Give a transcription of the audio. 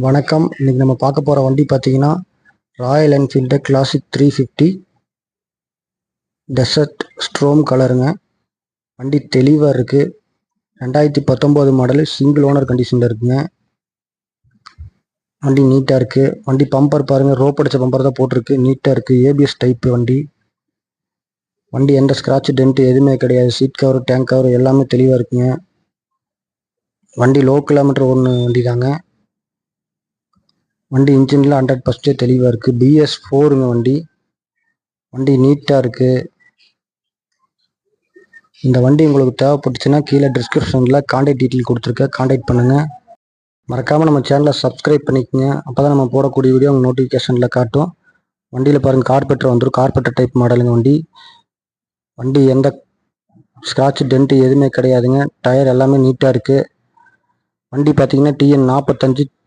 வணக்கம். இன்னைக்கு நம்ம பார்க்க போகிற வண்டி பார்த்தீங்கன்னா Royal Enfield Classic 350 desert storm கலருங்க. வண்டி தெளிவாக இருக்குது. 2019 மாடலு, சிங்கிள் ஓனர் கண்டிஷனில் இருக்குங்க. வண்டி நீட்டாக இருக்குது. வண்டி பம்பர் பாருங்கள், ரோப் அடித்த பம்பர் தான் போட்டிருக்கு. நீட்டாக இருக்குது. ஏபிஎஸ் டைப்பு வண்டி. வண்டி எந்த ஸ்க்ராட்ச் டென்ட்டு எதுவுமே கிடையாது. சீட் கவர், டேங்க் கவர் எல்லாமே தெளிவாக இருக்குங்க. வண்டி லோ கிலோமீட்டர் ஓடுன வண்டி தாங்க. வண்டி இன்ஜினில் 100% தெளிவாக இருக்குது. BS4ங்க வண்டி. வண்டி நீட்டாக இருக்குது. இந்த வண்டி உங்களுக்கு தேவைப்பட்டுச்சுன்னா கீழே டிஸ்கிரிப்ஷனில் கான்டாக்ட் டீட்டெயில் கொடுத்துருக்கேன். கான்டாக்ட் பண்ணுங்கள். மறக்காமல் நம்ம சேனலை சப்ஸ்கிரைப் பண்ணிக்கோங்க. அப்போ தான் நம்ம போடக்கூடிய வீடியோ உங்கள் நோட்டிஃபிகேஷனில் காட்டும். வண்டியில் பாருங்கள், கார்பெட்டர் வந்துடும். கார்பெட்டர் டைப் மாடலுங்க வண்டி. வண்டி எந்த ஸ்க்ராட்ச் டென்ட்டு எதுவுமே கிடையாதுங்க. டயர் எல்லாமே நீட்டாக இருக்குது. வண்டி பார்த்தீங்கன்னா TN 45